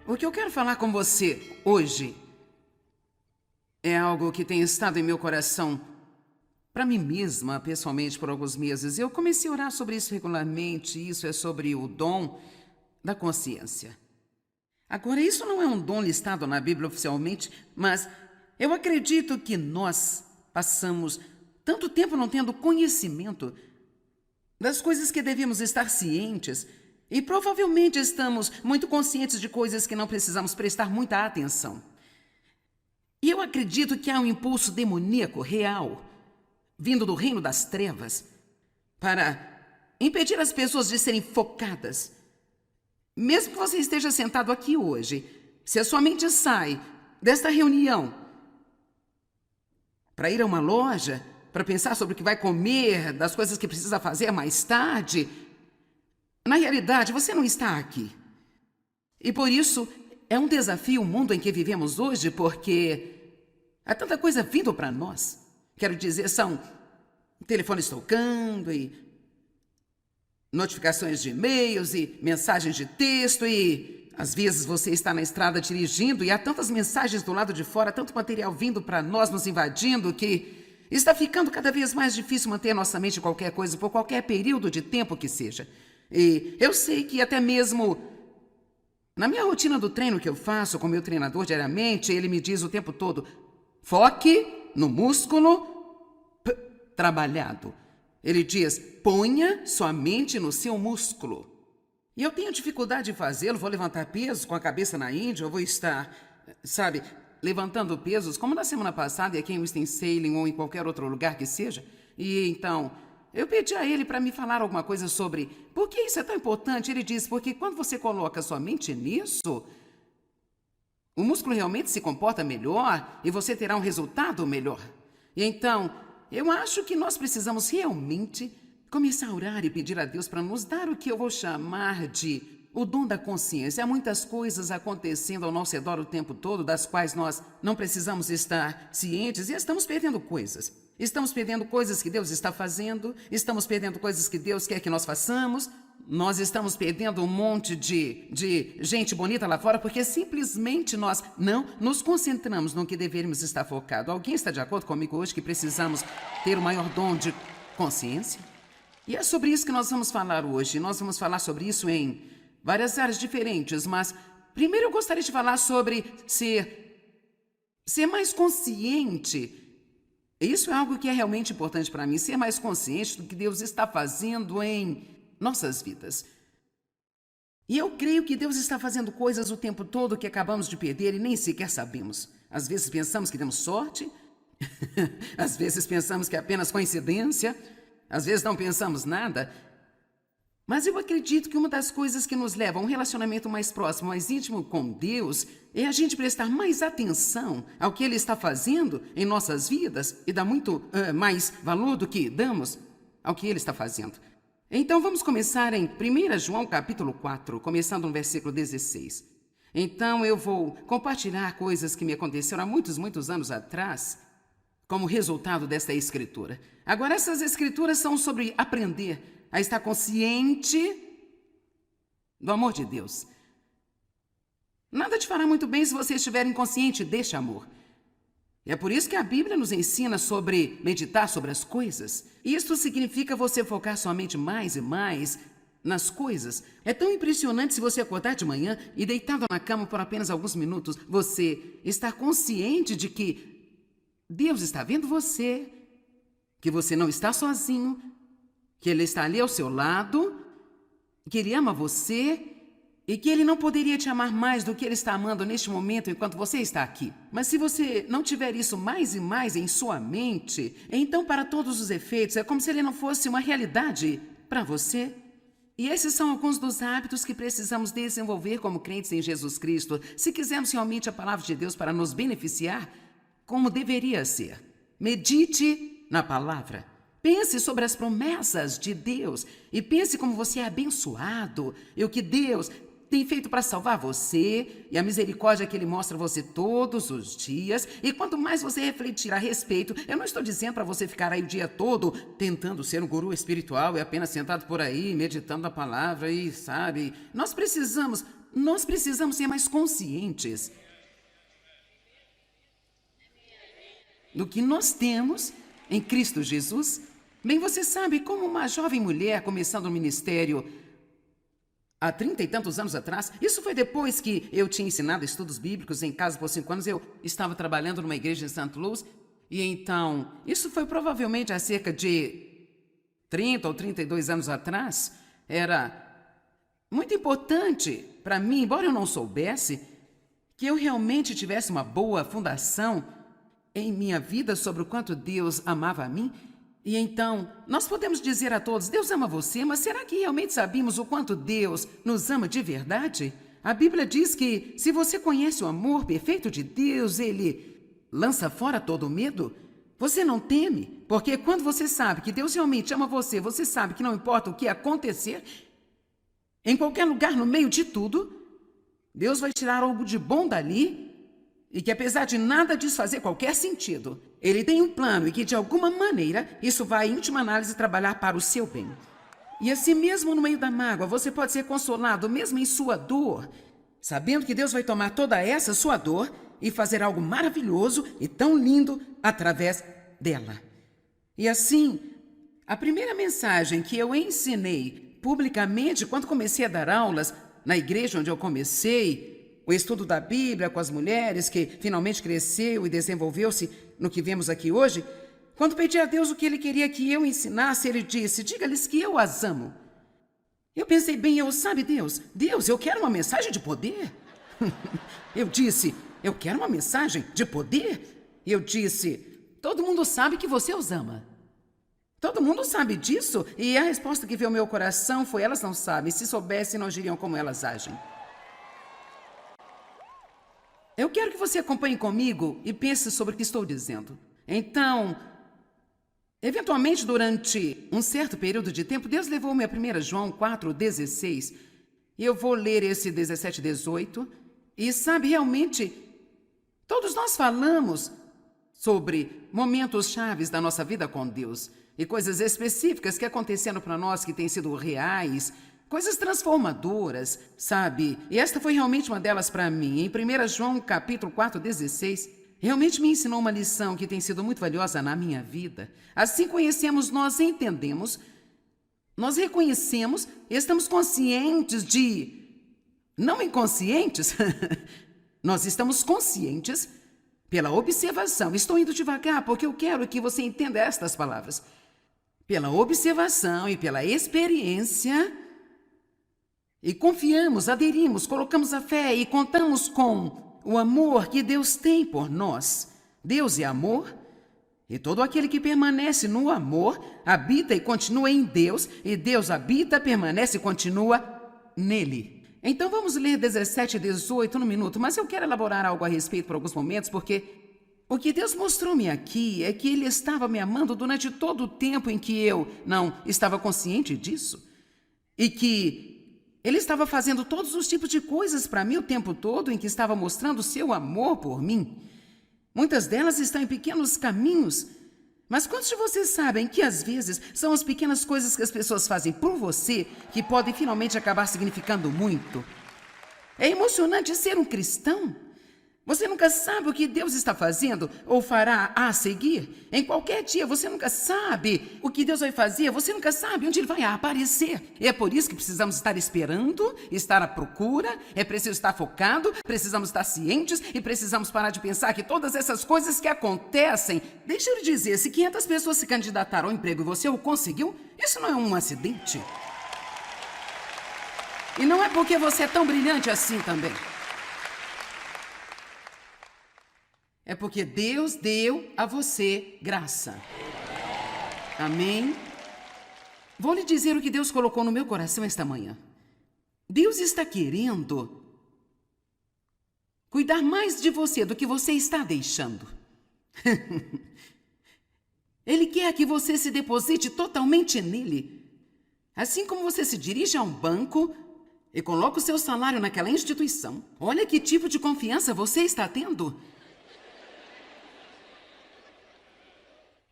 O que eu quero falar com você hoje é algo que tem estado em meu coração para mim mesma, pessoalmente, por alguns meses. Eu comecei a orar sobre isso regularmente. Isso é sobre o dom da consciência. Agora, isso não é um dom listado na Bíblia oficialmente, mas eu acredito que nós passamos tanto tempo não tendo conhecimento das coisas que devemos estar cientes e provavelmente estamos muito conscientes de coisas que não precisamos prestar muita atenção. E eu acredito que há um impulso demoníaco real, vindo do reino das trevas, para impedir as pessoas de serem focadas. Mesmo que você esteja sentado aqui hoje, se a sua mente sai desta reunião para ir a uma loja, para pensar sobre o que vai comer, das coisas que precisa fazer mais tarde, na realidade você não está aqui. E por isso é um desafio o mundo em que vivemos hoje, porque há tanta coisa vindo para nós. Quero dizer, são telefones tocando e notificações de e-mails e mensagens de texto e às vezes você está na estrada dirigindo e há tantas mensagens do lado de fora, tanto material vindo para nós, nos invadindo, que está ficando cada vez mais difícil manter a nossa mente em qualquer coisa, por qualquer período de tempo que seja. E eu sei que até mesmo na minha rotina do treino que eu faço com meu treinador diariamente, ele me diz o tempo todo: foque no músculo trabalhado. Ele diz: ponha sua mente no seu músculo. E eu tenho dificuldade de fazê-lo. Vou levantar pesos com a cabeça na Índia, eu vou estar, levantando pesos, como na semana passada, e aqui em Winston-Salem ou em qualquer outro lugar que seja. E então, eu pedi a ele para me falar alguma coisa sobre por que isso é tão importante. Ele disse: porque quando você coloca sua mente nisso, o músculo realmente se comporta melhor e você terá um resultado melhor. E então, eu acho que nós precisamos realmente começar a orar e pedir a Deus para nos dar o que eu vou chamar de o dom da consciência. Há muitas coisas acontecendo ao nosso redor o tempo todo, das quais nós não precisamos estar cientes, e estamos perdendo coisas. Estamos perdendo coisas que Deus está fazendo, estamos perdendo coisas que Deus quer que nós façamos, nós estamos perdendo um monte de gente bonita lá fora porque simplesmente nós não nos concentramos no que deveríamos estar focado. Alguém está de acordo comigo hoje que precisamos ter o maior dom de consciência? E é sobre isso que nós vamos falar hoje. Nós vamos falar sobre isso em várias áreas diferentes, mas primeiro eu gostaria de falar sobre ser mais consciente. Isso é algo que é realmente importante para mim, ser mais consciente do que Deus está fazendo em nossas vidas. E eu creio que Deus está fazendo coisas o tempo todo que acabamos de perder e nem sequer sabemos. Às vezes pensamos que demos sorte, às vezes pensamos que é apenas coincidência, às vezes não pensamos nada. Mas eu acredito que uma das coisas que nos leva a um relacionamento mais próximo, mais íntimo com Deus, é a gente prestar mais atenção ao que Ele está fazendo em nossas vidas e dar muito mais valor do que damos ao que Ele está fazendo. Então vamos começar em 1 João capítulo 4, começando no versículo 16. Então eu vou compartilhar coisas que me aconteceram há muitos anos atrás, como resultado desta escritura. Agora, essas escrituras são sobre aprender a estar consciente do amor de Deus. Nada te fará muito bem se você estiver inconsciente deste amor. É por isso que a Bíblia nos ensina sobre meditar sobre as coisas. Isso significa você focar sua mente mais e mais nas coisas. É tão impressionante se você acordar de manhã e deitado na cama por apenas alguns minutos, você estar consciente de que Deus está vendo você, que você não está sozinho, que Ele está ali ao seu lado, que Ele ama você e que Ele não poderia te amar mais do que Ele está amando neste momento enquanto você está aqui. Mas se você não tiver isso mais e mais em sua mente, então para todos os efeitos é como se Ele não fosse uma realidade para você. E esses são alguns dos hábitos que precisamos desenvolver como crentes em Jesus Cristo, se quisermos realmente a palavra de Deus para nos beneficiar como deveria ser. Medite na palavra. Pense sobre as promessas de Deus e pense como você é abençoado e o que Deus tem feito para salvar você e a misericórdia que Ele mostra a você todos os dias. E quanto mais você refletir a respeito, eu não estou dizendo para você ficar aí o dia todo tentando ser um guru espiritual e apenas sentado por aí, meditando a palavra e, sabe, nós precisamos nós precisamos ser mais conscientes do que nós temos em Cristo Jesus. Bem, você sabe, como uma jovem mulher começando o ministério há 30 e tantos anos atrás, isso foi depois que eu tinha ensinado estudos bíblicos em casa por 5 anos, eu estava trabalhando numa igreja em St. Louis, e então, isso foi provavelmente há cerca de 30 ou 32 anos atrás. Era muito importante para mim, embora eu não soubesse, que eu realmente tivesse uma boa fundação em minha vida sobre o quanto Deus amava a mim. E então, nós podemos dizer a todos, Deus ama você, mas será que realmente sabemos o quanto Deus nos ama de verdade? A Bíblia diz que se você conhece o amor perfeito de Deus, Ele lança fora todo o medo. Você não teme, porque quando você sabe que Deus realmente ama você, você sabe que não importa o que acontecer, em qualquer lugar, no meio de tudo, Deus vai tirar algo de bom dali, e que apesar de nada disso fazer qualquer sentido, Ele tem um plano e que de alguma maneira isso vai, em última análise, trabalhar para o seu bem. E assim mesmo no meio da mágoa, você pode ser consolado mesmo em sua dor, sabendo que Deus vai tomar toda essa sua dor e fazer algo maravilhoso e tão lindo através dela. E assim, a primeira mensagem que eu ensinei publicamente quando comecei a dar aulas na igreja onde eu comecei o estudo da Bíblia com as mulheres, que finalmente cresceu e desenvolveu-se no que vemos aqui hoje, quando pedi a Deus o que Ele queria que eu ensinasse, Ele disse, diga-lhes que eu as amo. Eu pensei bem, sabe Deus, eu quero uma mensagem de poder. Eu disse, eu quero uma mensagem de poder. Eu disse, todo mundo sabe que você os ama. Todo mundo sabe disso? E a resposta que veio ao meu coração foi, elas não sabem, se soubessem não agiriam como elas agem. Eu quero que você acompanhe comigo e pense sobre o que estou dizendo. Então, eventualmente, durante um certo período de tempo, Deus levou-me a 1 João 4,16. E eu vou ler esse 17, 18. E sabe, realmente, todos nós falamos sobre momentos chaves da nossa vida com Deus. E coisas específicas que aconteceram para nós que têm sido reais, coisas transformadoras, sabe? E esta foi realmente uma delas para mim. Em 1 João, capítulo 4,16, realmente me ensinou uma lição que tem sido muito valiosa na minha vida. Assim conhecemos, nós entendemos, nós reconhecemos, estamos conscientes de... Não inconscientes, nós estamos conscientes pela observação. Estou indo devagar porque eu quero que você entenda estas palavras. Pela observação e pela experiência... E confiamos, aderimos, colocamos a fé e contamos com o amor que Deus tem por nós. Deus é amor, e todo aquele que permanece no amor habita e continua em Deus, e Deus habita, permanece e continua nele. Então vamos ler 17 e 18 no minuto, mas eu quero elaborar algo a respeito por alguns momentos, porque o que Deus mostrou-me aqui é que Ele estava me amando durante todo o tempo em que eu não estava consciente disso, e que Ele estava fazendo todos os tipos de coisas para mim o tempo todo, em que estava mostrando o seu amor por mim. Muitas delas estão em pequenos caminhos, mas quantos de vocês sabem que às vezes são as pequenas coisas que as pessoas fazem por você que podem finalmente acabar significando muito? É emocionante ser um cristão. Você nunca sabe o que Deus está fazendo ou fará a seguir. Em qualquer dia, você nunca sabe o que Deus vai fazer, você nunca sabe onde Ele vai aparecer. E é por isso que precisamos estar esperando, estar à procura, é preciso estar focado, precisamos estar cientes e precisamos parar de pensar que todas essas coisas que acontecem... Deixa eu lhe dizer, se 500 pessoas se candidataram ao emprego e você o conseguiu, isso não é um acidente. E não é porque você é tão brilhante assim também. É porque Deus deu a você graça. Amém? Vou lhe dizer o que Deus colocou no meu coração esta manhã. Deus está querendo cuidar mais de você do que você está deixando. Ele quer que você se deposite totalmente nele. Assim como você se dirige a um banco e coloca o seu salário naquela instituição. Olha que tipo de confiança você está tendo.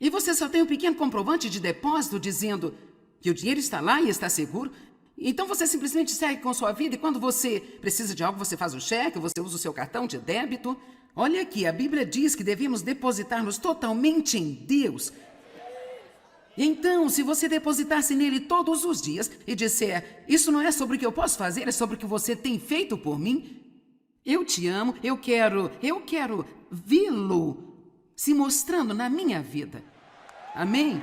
E você só tem um pequeno comprovante de depósito dizendo que o dinheiro está lá e está seguro. Então você simplesmente segue com sua vida e quando você precisa de algo, você faz o cheque, você usa o seu cartão de débito. Olha aqui, a Bíblia diz que devemos depositar-nos totalmente em Deus. Então, se você depositar-se nele todos os dias e disser, isso não é sobre o que eu posso fazer, é sobre o que você tem feito por mim, eu te amo, eu quero vê-lo se mostrando na minha vida. Amém?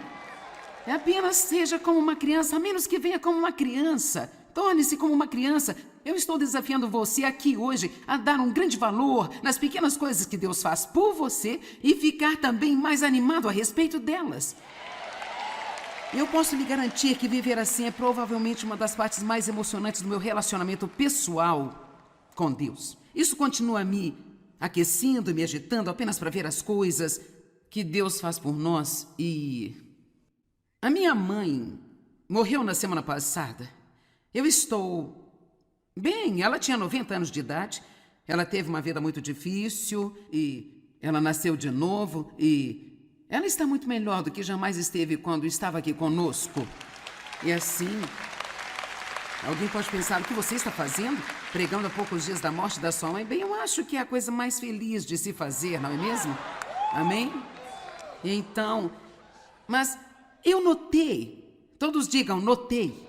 Apenas seja como uma criança, a menos que venha como uma criança. Torne-se como uma criança. Eu estou desafiando você aqui hoje a dar um grande valor nas pequenas coisas que Deus faz por você e ficar também mais animado a respeito delas. Eu posso lhe garantir que viver assim é provavelmente uma das partes mais emocionantes do meu relacionamento pessoal com Deus. Isso continua me aquecendo e me agitando apenas para ver as coisas que Deus faz por nós. E a minha mãe morreu na semana passada. Eu estou bem, ela tinha 90 anos de idade, ela teve uma vida muito difícil e ela nasceu de novo e ela está muito melhor do que jamais esteve quando estava aqui conosco. E assim, alguém pode pensar, o que você está fazendo? Pregando a poucos dias da morte da sua mãe? Bem, eu acho que é a coisa mais feliz de se fazer, não é mesmo? Amém? Então, mas eu notei, todos digam, notei.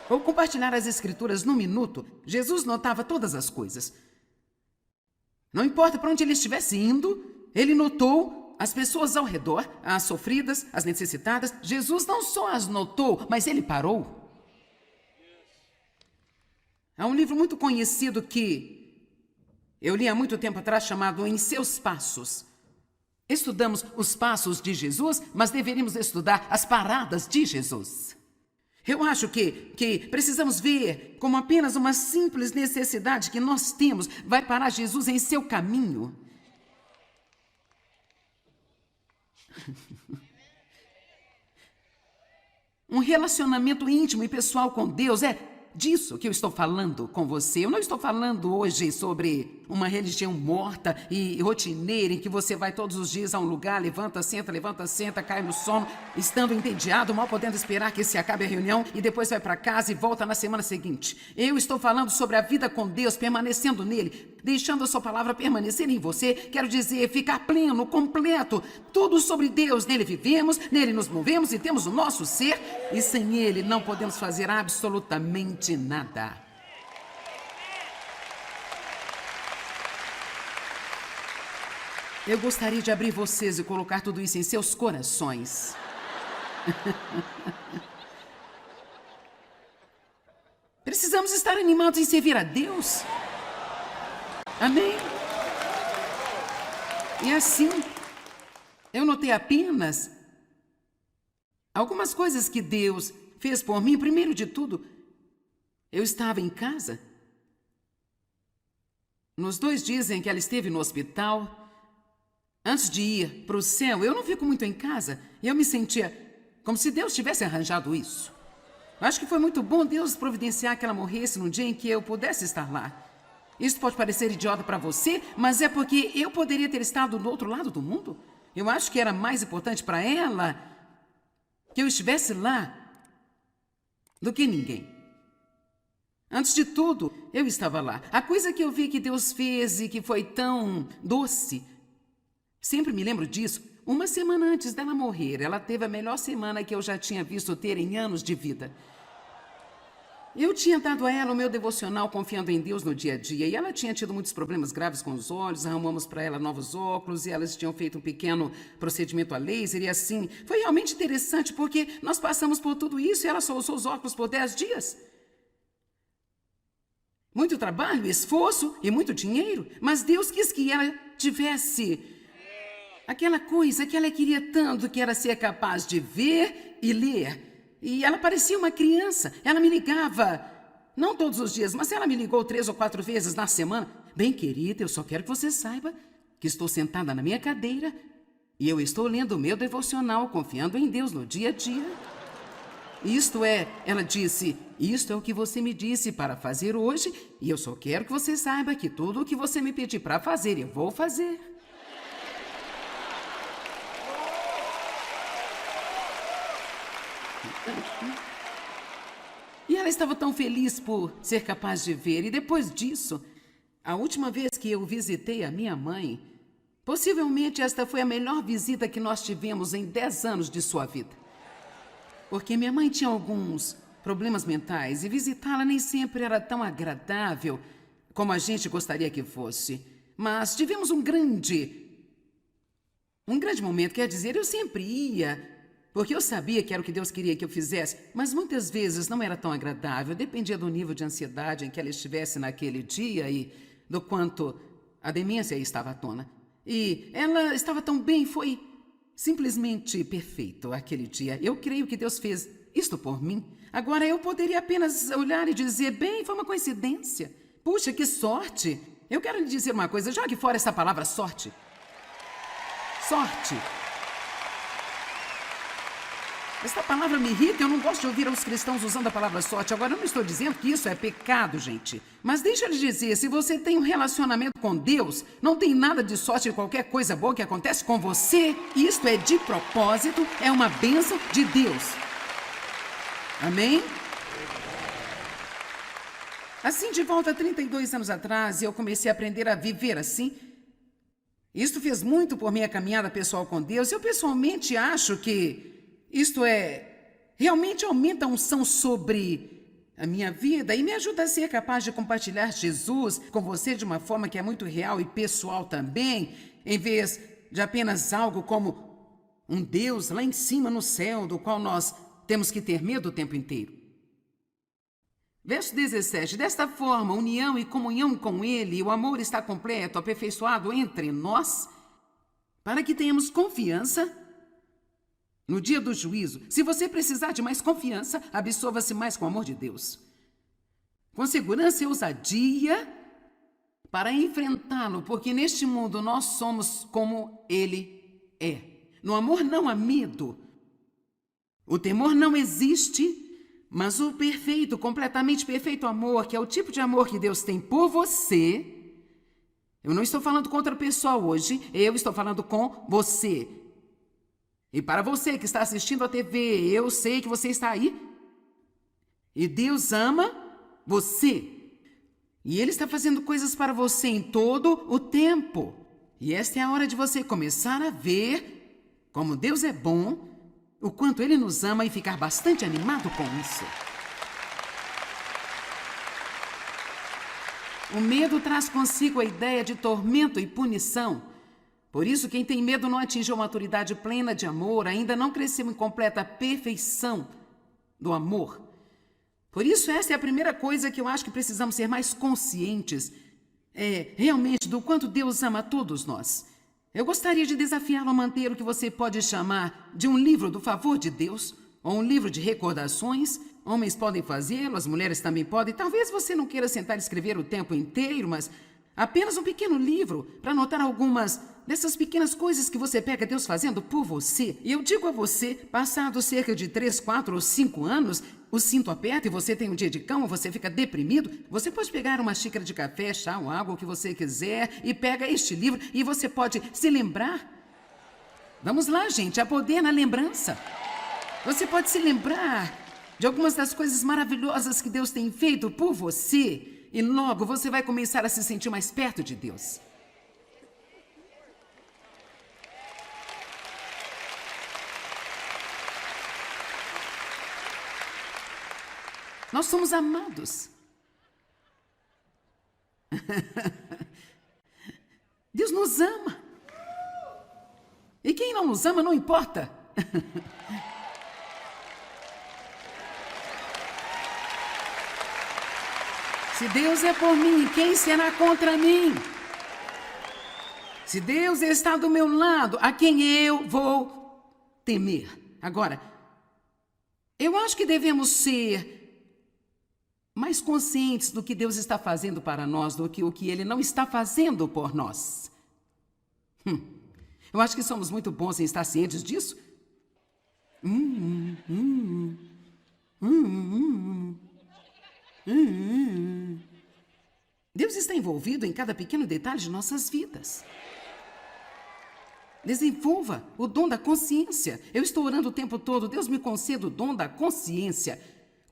Vou compartilhar as escrituras num minuto. Jesus notava todas as coisas. Não importa para onde ele estivesse indo, ele notou as pessoas ao redor, as sofridas, as necessitadas. Jesus não só as notou, mas ele parou. Há um livro muito conhecido que eu li há muito tempo atrás chamado Em Seus Passos. Estudamos os passos de Jesus, mas deveríamos estudar as paradas de Jesus. Eu acho que precisamos ver como apenas uma simples necessidade que nós temos vai parar Jesus em seu caminho. Um relacionamento íntimo e pessoal com Deus é disso que eu estou falando com você. Eu não estou falando hoje sobre uma religião morta e rotineira em que você vai todos os dias a um lugar, levanta, senta, cai no sono, estando entediado, mal podendo esperar que se acabe a reunião e depois vai para casa e volta na semana seguinte. Eu estou falando sobre a vida com Deus, permanecendo nele, deixando a sua palavra permanecer em você. Quero dizer, ficar pleno, completo, tudo sobre Deus. Nele vivemos, nele nos movemos e temos o nosso ser e sem ele não podemos fazer absolutamente nada. Eu gostaria de abrir vocês e colocar tudo isso em seus corações. Precisamos estar animados em servir a Deus. Amém? E assim, eu notei apenas algumas coisas que Deus fez por mim. Primeiro de tudo, eu estava em casa. Nos 2 dias em que ela esteve no hospital, antes de ir para o céu, eu não fico muito em casa. E eu me sentia como se Deus tivesse arranjado isso. Acho que foi muito bom Deus providenciar que ela morresse num dia em que eu pudesse estar lá. Isso pode parecer idiota para você, mas é porque eu poderia ter estado do outro lado do mundo. Eu acho que era mais importante para ela que eu estivesse lá do que ninguém. Antes de tudo, eu estava lá. A coisa que eu vi que Deus fez e que foi tão doce, sempre me lembro disso. Uma semana antes dela morrer, ela teve a melhor semana que eu já tinha visto ter em anos de vida. Eu tinha dado a ela o meu devocional confiando em Deus no dia a dia e ela tinha tido muitos problemas graves com os olhos, arrumamos para ela novos óculos e elas tinham feito um pequeno procedimento a laser e assim. Foi realmente interessante porque nós passamos por tudo isso e ela só usou os óculos por 10 dias. Muito trabalho, esforço e muito dinheiro, mas Deus quis que ela tivesse aquela coisa que ela queria tanto, que era ser capaz de ver e ler. E ela parecia uma criança. Ela me ligava, não todos os dias, mas ela me ligou 3 ou 4 vezes na semana. Bem, querida, eu só quero que você saiba que estou sentada na minha cadeira e eu estou lendo o meu devocional, confiando em Deus no dia a dia. Isto é, ela disse, isto é o que você me disse para fazer hoje e eu só quero que você saiba que tudo o que você me pedir para fazer, eu vou fazer. E ela estava tão feliz por ser capaz de ver. E depois disso, a última vez que eu visitei a minha mãe, possivelmente esta foi a melhor visita que nós tivemos em 10 anos de sua vida. Porque minha mãe tinha alguns problemas mentais e visitá-la nem sempre era tão agradável como a gente gostaria que fosse. Mas tivemos um grande momento, quer dizer, eu sempre ia, porque eu sabia que era o que Deus queria que eu fizesse, mas muitas vezes não era tão agradável, dependia do nível de ansiedade em que ela estivesse naquele dia e do quanto a demência estava à tona. E ela estava tão bem, foi simplesmente perfeito aquele dia. Eu creio que Deus fez isto por mim. Agora eu poderia apenas olhar e dizer, bem, foi uma coincidência. Puxa, que sorte! Eu quero lhe dizer uma coisa, jogue fora essa palavra sorte. Sorte. Esta palavra me irrita, eu não gosto de ouvir os cristãos usando a palavra sorte. Agora, eu não estou dizendo que isso é pecado, gente. Mas deixa eu lhe dizer, se você tem um relacionamento com Deus, não tem nada de sorte em qualquer coisa boa que acontece com você. Isto é de propósito, é uma bênção de Deus. Amém? Assim, de volta a 32 anos atrás, eu comecei a aprender a viver assim. Isto fez muito por minha caminhada pessoal com Deus. Eu pessoalmente acho que isto realmente aumenta a unção sobre a minha vida e me ajuda a ser capaz de compartilhar Jesus com você de uma forma que é muito real e pessoal também, em vez de apenas algo como um Deus lá em cima no céu, do qual nós temos que ter medo o tempo inteiro. Verso 17. Desta forma, união e comunhão com Ele, o amor está completo, aperfeiçoado entre nós, para que tenhamos confiança no dia do juízo. Se você precisar de mais confiança, absorva-se mais com o amor de Deus. Com segurança e ousadia para enfrentá-lo, porque neste mundo nós somos como Ele é. No amor não há medo. O temor não existe, mas o perfeito, completamente perfeito amor, que é o tipo de amor que Deus tem por você, eu não estou falando com outra pessoa hoje, eu estou falando com você. E para você que está assistindo a TV, eu sei que você está aí. E Deus ama você. E Ele está fazendo coisas para você em todo o tempo. E esta é a hora de você começar a ver como Deus é bom, o quanto Ele nos ama e ficar bastante animado com isso. O medo traz consigo a ideia de tormento e punição. Por isso, quem tem medo não atingiu a maturidade plena de amor, ainda não cresceu em completa perfeição do amor. Por isso, essa é a primeira coisa que eu acho que precisamos ser mais conscientes, realmente do quanto Deus ama a todos nós. Eu gostaria de desafiá-lo a manter o que você pode chamar de um livro do favor de Deus, ou um livro de recordações. Homens podem fazê-lo, as mulheres também podem. Talvez você não queira sentar e escrever o tempo inteiro, mas apenas um pequeno livro para anotar algumas dessas pequenas coisas que você pega Deus fazendo por você. E eu digo a você, passados cerca de 3, 4 ou 5 anos, o cinto aperta e você tem um dia de cama, você fica deprimido, você pode pegar uma xícara de café, chá ou água, o que você quiser, e pega este livro e você pode se lembrar. Vamos lá, gente, há poder na lembrança. Você pode se lembrar de algumas das coisas maravilhosas que Deus tem feito por você, e logo você vai começar a se sentir mais perto de Deus. Nós somos amados. Deus nos ama. E quem não nos ama não importa. Se Deus é por mim, quem será contra mim? Se Deus está do meu lado, a quem eu vou temer? Agora, eu acho que devemos ser mais conscientes do que Deus está fazendo para nós do que o que Ele não está fazendo por nós. Eu acho que somos muito bons em estar cientes disso. Deus está envolvido em cada pequeno detalhe de nossas vidas. Desenvolva o dom da consciência. Eu estou orando o tempo todo. Deus me conceda o dom da consciência.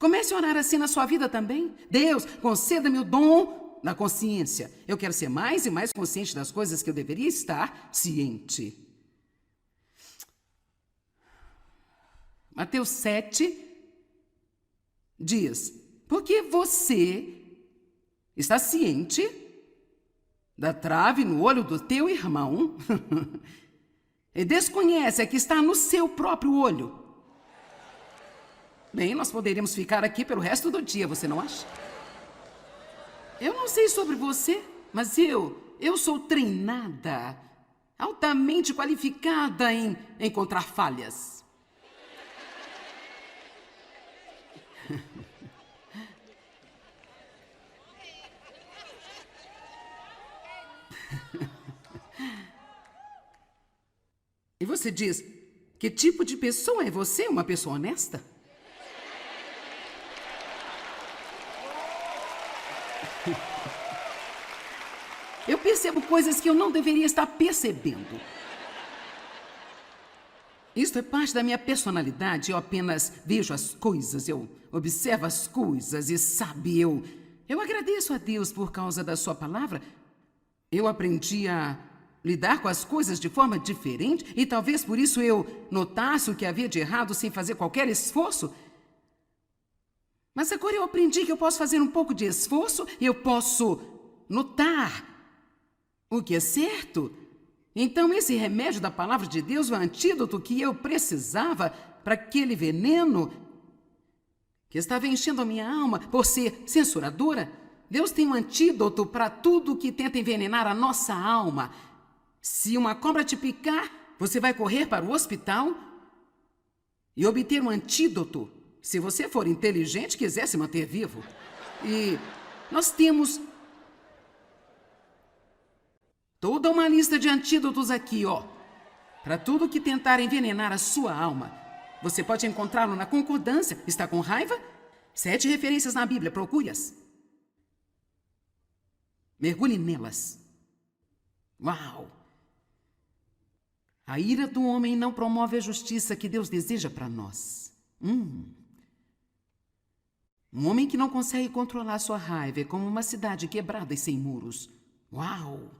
Comece a orar assim na sua vida também. Deus, conceda-me o dom da consciência. Eu quero ser mais e mais consciente das coisas que eu deveria estar ciente. Mateus 7 diz: porque você está ciente da trave no olho do teu irmão e desconhece a que está no seu próprio olho. Bem, nós poderíamos ficar aqui pelo resto do dia, você não acha? Eu não sei sobre você, mas eu sou treinada, altamente qualificada em encontrar falhas. E você diz, que tipo de pessoa é você? Uma pessoa honesta? Eu percebo coisas que eu não deveria estar percebendo. Isto é parte da minha personalidade. Eu apenas vejo as coisas, eu observo as coisas e sabe, eu agradeço a Deus por causa da sua palavra. Eu aprendi a lidar com as coisas de forma diferente e talvez por isso eu notasse o que havia de errado sem fazer qualquer esforço. Mas agora eu aprendi que eu posso fazer um pouco de esforço e eu posso notar o que é certo. Então esse remédio da palavra de Deus, o antídoto que eu precisava para aquele veneno que estava enchendo a minha alma por ser censuradora. Deus tem um antídoto para tudo que tenta envenenar a nossa alma. Se uma cobra te picar, você vai correr para o hospital e obter um antídoto. Se você for inteligente e quiser se manter vivo. E nós temos toda uma lista de antídotos aqui, ó. Para tudo que tentar envenenar a sua alma. Você pode encontrá-lo na concordância. Está com raiva? 7 referências na Bíblia, procure-as. Mergulhe nelas. Uau! A ira do homem não promove a justiça que Deus deseja para nós. Um homem que não consegue controlar sua raiva é como uma cidade quebrada e sem muros. Uau!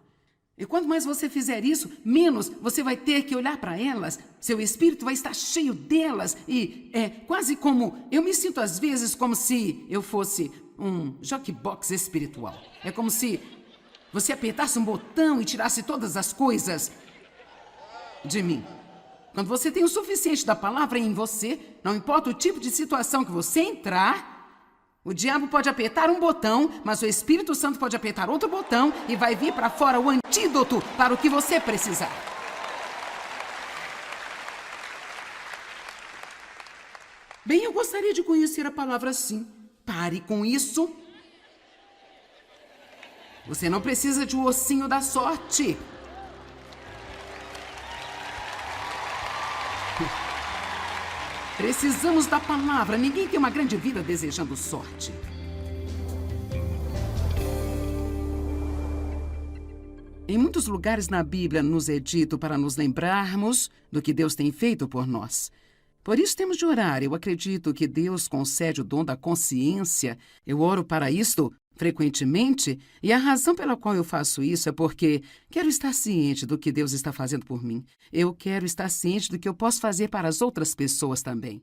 E quanto mais você fizer isso, menos você vai ter que olhar para elas. Seu espírito vai estar cheio delas. E é quase como... Eu me sinto às vezes como se eu fosse um jukebox espiritual. É como se você apertasse um botão e tirasse todas as coisas de mim. Quando você tem o suficiente da palavra em você, não importa o tipo de situação que você entrar, o diabo pode apertar um botão, mas o Espírito Santo pode apertar outro botão e vai vir para fora o antídoto para o que você precisar. Bem, eu gostaria de conhecer a palavra sim. Pare com isso. Você não precisa de um ossinho da sorte. Precisamos da palavra. Ninguém tem uma grande vida desejando sorte. Em muitos lugares na Bíblia nos é dito para nos lembrarmos do que Deus tem feito por nós. Por isso temos de orar. Eu acredito que Deus concede o dom da consciência. Eu oro para isto frequentemente, e a razão pela qual eu faço isso é porque quero estar ciente do que Deus está fazendo por mim. Eu quero estar ciente do que eu posso fazer para as outras pessoas também.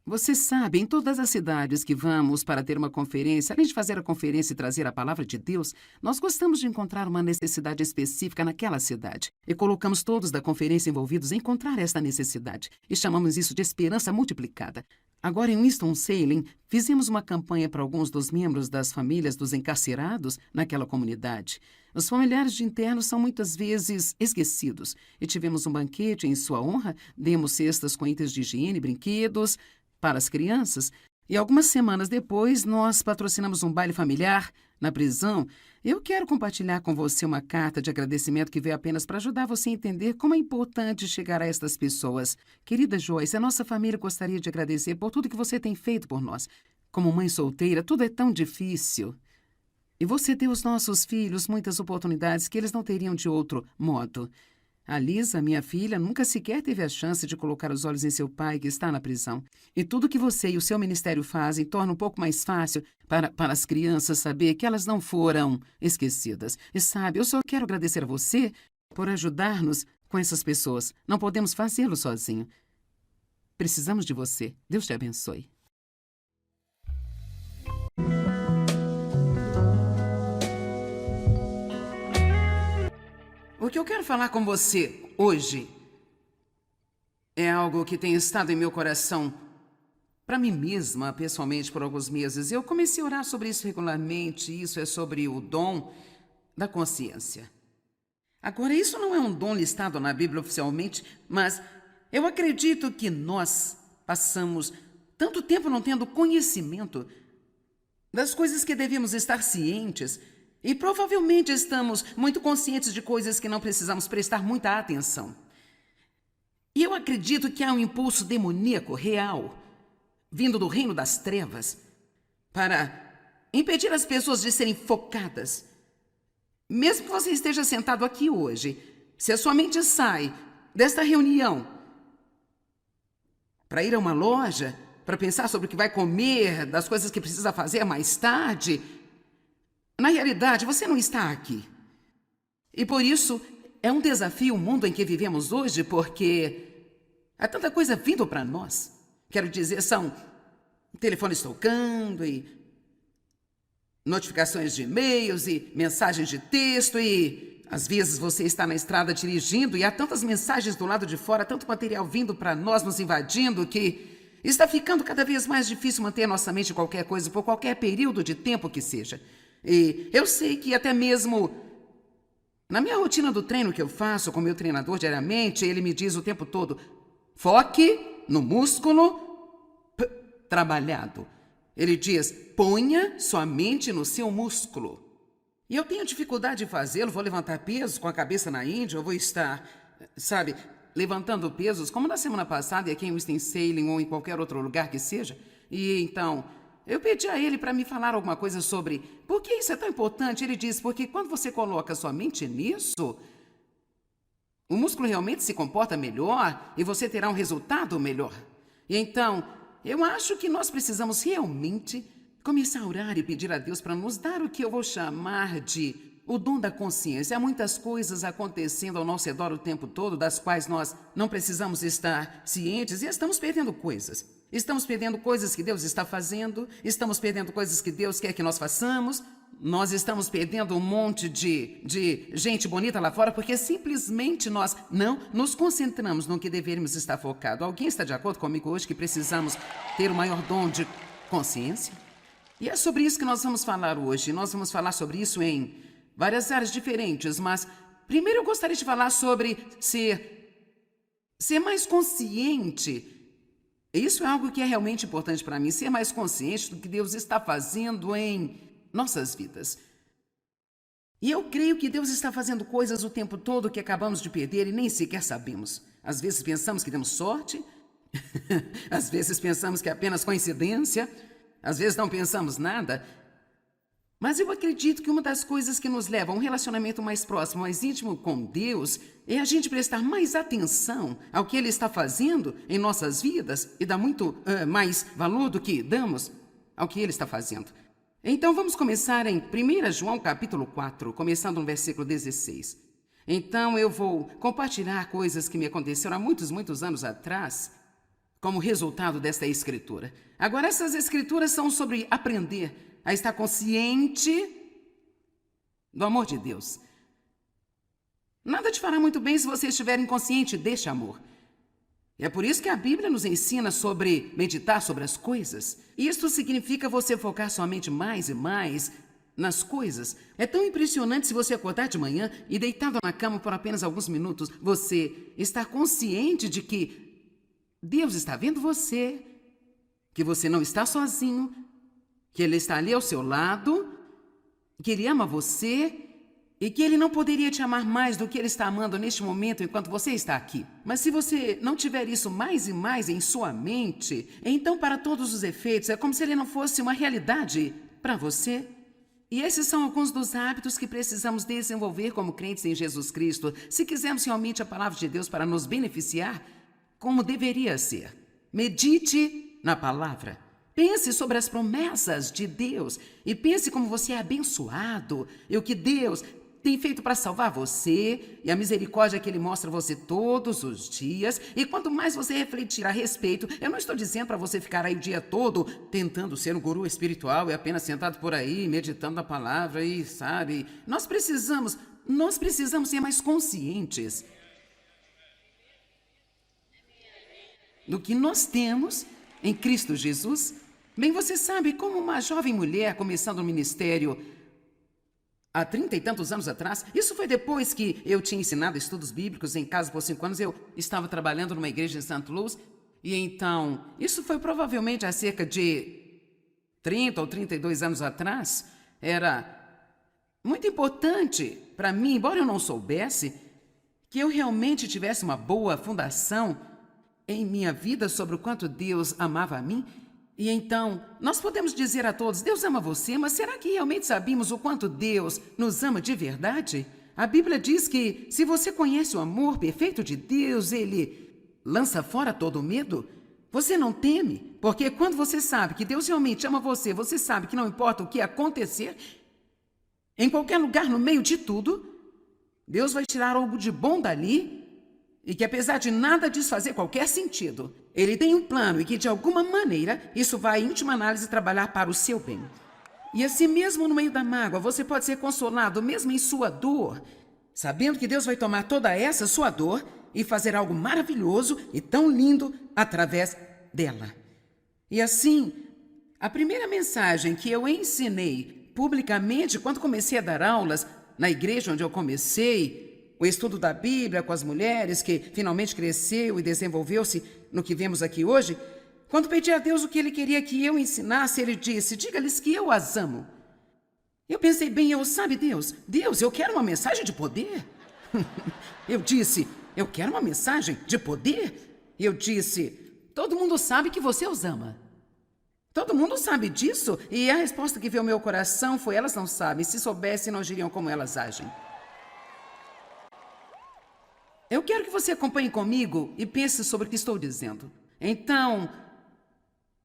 Você sabe, em todas as cidades que vamos para ter uma conferência, além de fazer a conferência e trazer a palavra de Deus, nós gostamos de encontrar uma necessidade específica naquela cidade. E colocamos todos da conferência envolvidos em encontrar esta necessidade. E chamamos isso de esperança multiplicada. Agora, em Winston-Salem, fizemos uma campanha para alguns dos membros das famílias dos encarcerados naquela comunidade. Os familiares de internos são muitas vezes esquecidos. E tivemos um banquete em sua honra, demos cestas com itens de higiene, brinquedos para as crianças. E algumas semanas depois, nós patrocinamos um baile familiar na prisão. Eu quero compartilhar com você uma carta de agradecimento que veio apenas para ajudar você a entender como é importante chegar a estas pessoas. Querida Joyce, a nossa família gostaria de agradecer por tudo que você tem feito por nós. Como mãe solteira, tudo é tão difícil. E você deu aos nossos filhos muitas oportunidades que eles não teriam de outro modo. A Lisa, minha filha, nunca sequer teve a chance de colocar os olhos em seu pai, que está na prisão. E tudo que você e o seu ministério fazem torna um pouco mais fácil para as crianças saber que elas não foram esquecidas. E sabe, eu só quero agradecer a você por ajudar-nos com essas pessoas. Não podemos fazê-lo sozinho. Precisamos de você. Deus te abençoe. O que eu quero falar com você hoje é algo que tem estado em meu coração para mim mesma, pessoalmente, por alguns meses. Eu comecei a orar sobre isso regularmente. Isso é sobre o dom da consciência. Agora, isso não é um dom listado na Bíblia oficialmente, mas eu acredito que nós passamos tanto tempo não tendo conhecimento das coisas que devemos estar cientes. E provavelmente estamos muito conscientes de coisas que não precisamos prestar muita atenção. E eu acredito que há um impulso demoníaco real, vindo do reino das trevas, para impedir as pessoas de serem focadas. Mesmo que você esteja sentado aqui hoje, se a sua mente sai desta reunião para ir a uma loja, para pensar sobre o que vai comer, das coisas que precisa fazer mais tarde, na realidade, você não está aqui. E por isso, é um desafio o mundo em que vivemos hoje, porque há tanta coisa vindo para nós. Quero dizer, são telefones tocando e notificações de e-mails e mensagens de texto e às vezes você está na estrada dirigindo e há tantas mensagens do lado de fora, tanto material vindo para nós, nos invadindo, que está ficando cada vez mais difícil manter a nossa mente em qualquer coisa, por qualquer período de tempo que seja. E eu sei que até mesmo na minha rotina do treino que eu faço com meu treinador diariamente, ele me diz o tempo todo, foque no músculo trabalhado. Ele diz, ponha sua mente no seu músculo. E eu tenho dificuldade de fazê-lo, vou levantar pesos com a cabeça na Índia, eu vou estar, sabe, levantando pesos, como na semana passada, e aqui em Winston-Salem ou em qualquer outro lugar que seja. E então, eu pedi a ele para me falar alguma coisa sobre por que isso é tão importante. Ele disse, porque quando você coloca sua mente nisso, o músculo realmente se comporta melhor e você terá um resultado melhor. E então, eu acho que nós precisamos realmente começar a orar e pedir a Deus para nos dar o que eu vou chamar de o dom da consciência. Há muitas coisas acontecendo ao nosso redor o tempo todo, das quais nós não precisamos estar cientes e estamos perdendo coisas. Estamos perdendo coisas que Deus está fazendo, estamos perdendo coisas que Deus quer que nós façamos, nós estamos perdendo um monte de gente bonita lá fora porque simplesmente nós não nos concentramos no que deveríamos estar focado. Alguém está de acordo comigo hoje que precisamos ter o maior dom de consciência? E é sobre isso que nós vamos falar hoje. Nós vamos falar sobre isso em várias áreas diferentes, mas primeiro eu gostaria de falar sobre ser mais consciente. Isso é algo que é realmente importante para mim, ser mais consciente do que Deus está fazendo em nossas vidas. E eu creio que Deus está fazendo coisas o tempo todo que acabamos de perder e nem sequer sabemos. Às vezes pensamos que demos sorte, às vezes pensamos que é apenas coincidência, às vezes não pensamos nada. Mas eu acredito que uma das coisas que nos leva a um relacionamento mais próximo, mais íntimo com Deus, é a gente prestar mais atenção ao que Ele está fazendo em nossas vidas e dar muito mais valor do que damos ao que Ele está fazendo. Então vamos começar em 1 João capítulo 4, começando no versículo 16. Então eu vou compartilhar coisas que me aconteceram há muitos anos atrás, como resultado desta escritura. Agora essas escrituras são sobre aprender a estar consciente do amor de Deus. Nada te fará muito bem se você estiver inconsciente deste amor. E é por isso que a Bíblia nos ensina sobre meditar sobre as coisas. Isto significa você focar sua mente mais e mais nas coisas. É tão impressionante se você acordar de manhã e deitado na cama por apenas alguns minutos, você estar consciente de que Deus está vendo você, que você não está sozinho, que Ele está ali ao seu lado, que Ele ama você e que Ele não poderia te amar mais do que Ele está amando neste momento enquanto você está aqui. Mas se você não tiver isso mais e mais em sua mente, então para todos os efeitos é como se Ele não fosse uma realidade para você. E esses são alguns dos hábitos que precisamos desenvolver como crentes em Jesus Cristo, se quisermos realmente a palavra de Deus para nos beneficiar, como deveria ser. Medite na palavra. Pense sobre as promessas de Deus e pense como você é abençoado e o que Deus tem feito para salvar você e a misericórdia que Ele mostra a você todos os dias. E quanto mais você refletir a respeito, eu não estou dizendo para você ficar aí o dia todo tentando ser um guru espiritual e apenas sentado por aí, meditando a palavra e, sabe, nós precisamos ser mais conscientes do que nós temos em Cristo Jesus. Bem, você sabe, como uma jovem mulher começando o ministério há 30 e tantos anos atrás, isso foi depois que eu tinha ensinado estudos bíblicos em casa por 5 anos, eu estava trabalhando numa igreja em St. Louis, e então, isso foi provavelmente há cerca de 30 ou 32 anos atrás. Era muito importante para mim, embora eu não soubesse, que eu realmente tivesse uma boa fundação em minha vida sobre o quanto Deus amava a mim. E então, nós podemos dizer a todos, Deus ama você, mas será que realmente sabemos o quanto Deus nos ama de verdade? A Bíblia diz que se você conhece o amor perfeito de Deus, Ele lança fora todo o medo. Você não teme, porque quando você sabe que Deus realmente ama você, você sabe que não importa o que acontecer, em qualquer lugar, no meio de tudo, Deus vai tirar algo de bom dali, e que apesar de nada disso fazer qualquer sentido, Ele tem um plano e que de alguma maneira isso vai, em última análise, trabalhar para o seu bem. E assim mesmo no meio da mágoa, você pode ser consolado mesmo em sua dor, sabendo que Deus vai tomar toda essa sua dor e fazer algo maravilhoso e tão lindo através dela. E assim, a primeira mensagem que eu ensinei publicamente quando comecei a dar aulas na igreja onde eu comecei o estudo da Bíblia com as mulheres, que finalmente cresceu e desenvolveu-se no que vemos aqui hoje, quando pedi a Deus o que Ele queria que eu ensinasse, Ele disse, diga-lhes que eu as amo. Eu pensei bem, Deus, eu quero uma mensagem de poder. Eu disse, eu quero uma mensagem de poder. Eu disse, todo mundo sabe que você os ama. Todo mundo sabe disso? E a resposta que veio ao meu coração foi, elas não sabem, se soubessem não agiriam como elas agem. Eu quero que você acompanhe comigo e pense sobre o que estou dizendo. Então,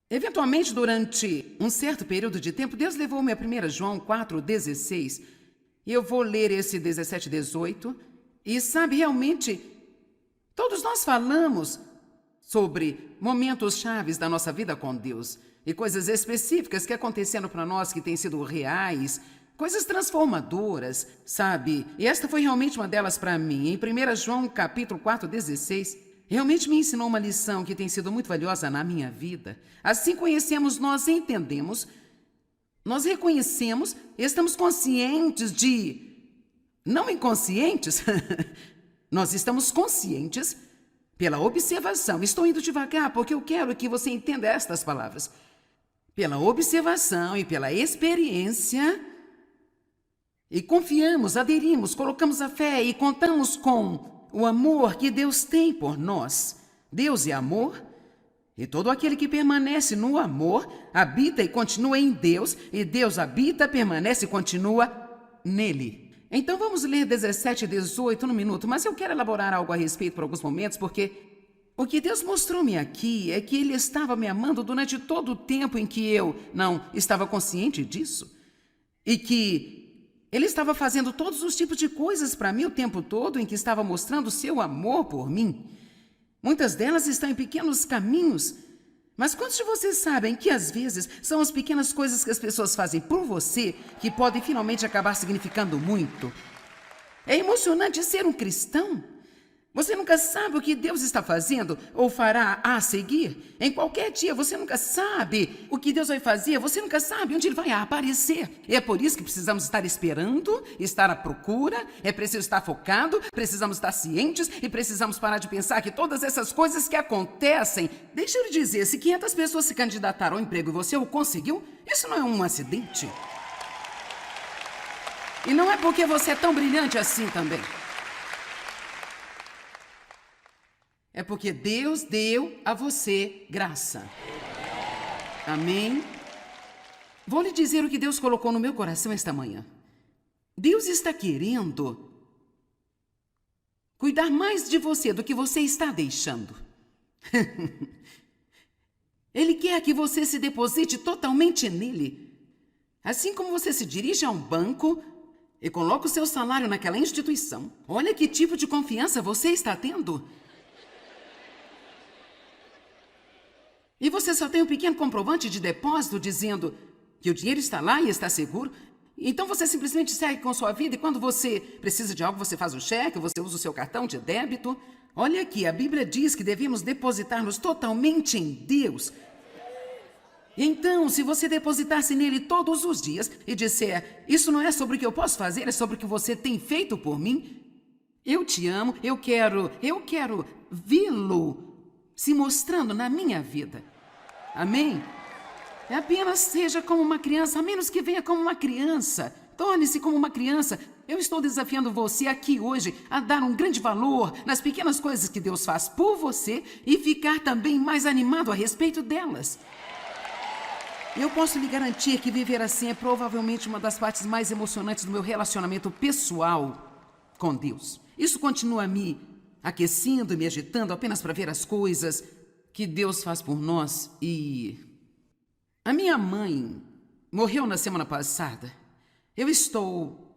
eventualmente, durante um certo período de tempo, Deus levou-me a 1 João 4,16. E eu vou ler esse 17, 18. E sabe, realmente, todos nós falamos sobre momentos chaves da nossa vida com Deus. E coisas específicas que aconteceram para nós que têm sido reais, coisas transformadoras, sabe? E esta foi realmente uma delas para mim. Em 1 João, capítulo 4,16, realmente me ensinou uma lição que tem sido muito valiosa na minha vida. Assim conhecemos, nós entendemos, nós reconhecemos, estamos conscientes de... Não inconscientes, nós estamos conscientes pela observação. Estou indo devagar porque eu quero que você entenda estas palavras. Pela observação e pela experiência... E confiamos, aderimos, colocamos a fé e contamos com o amor que Deus tem por nós. Deus é amor, e todo aquele que permanece no amor habita e continua em Deus, e Deus habita, permanece e continua nele. Então vamos ler 17 e 18 no minuto, mas eu quero elaborar algo a respeito por alguns momentos, porque o que Deus mostrou-me aqui é que Ele estava me amando durante todo o tempo em que eu não estava consciente disso, e que Ele estava fazendo todos os tipos de coisas para mim o tempo todo, em que estava mostrando o seu amor por mim. Muitas delas estão em pequenos caminhos, mas quantos de vocês sabem que às vezes são as pequenas coisas que as pessoas fazem por você que podem finalmente acabar significando muito? É emocionante ser um cristão. Você nunca sabe o que Deus está fazendo ou fará a seguir. Em qualquer dia, você nunca sabe o que Deus vai fazer, você nunca sabe onde Ele vai aparecer. E é por isso que precisamos estar esperando, estar à procura, é preciso estar focado, precisamos estar cientes e precisamos parar de pensar que todas essas coisas que acontecem... Deixa eu lhe dizer, se 500 pessoas se candidataram ao emprego e você o conseguiu, isso não é um acidente. E não é porque você é tão brilhante assim também. É porque Deus deu a você graça. Amém? Vou lhe dizer o que Deus colocou no meu coração esta manhã. Deus está querendo cuidar mais de você do que você está deixando. Ele quer que você se deposite totalmente nele. Assim como você se dirige a um banco e coloca o seu salário naquela instituição. Olha que tipo de confiança você está tendo. E você só tem um pequeno comprovante de depósito dizendo que o dinheiro está lá e está seguro. Então você simplesmente segue com sua vida e quando você precisa de algo, você faz o cheque, você usa o seu cartão de débito. Olha aqui, a Bíblia diz que devemos depositar-nos totalmente em Deus. Então, se você depositar-se nele todos os dias e disser, isso não é sobre o que eu posso fazer, é sobre o que você tem feito por mim, eu te amo, eu quero vê-lo se mostrando na minha vida. Amém? Apenas seja como uma criança, a menos que venha como uma criança. Torne-se como uma criança. Eu estou desafiando você aqui hoje a dar um grande valor nas pequenas coisas que Deus faz por você e ficar também mais animado a respeito delas. Eu posso lhe garantir que viver assim é provavelmente uma das partes mais emocionantes do meu relacionamento pessoal com Deus. Isso continua me aquecendo e me agitando apenas para ver as coisas que Deus faz por nós. E a minha mãe morreu na semana passada. Eu estou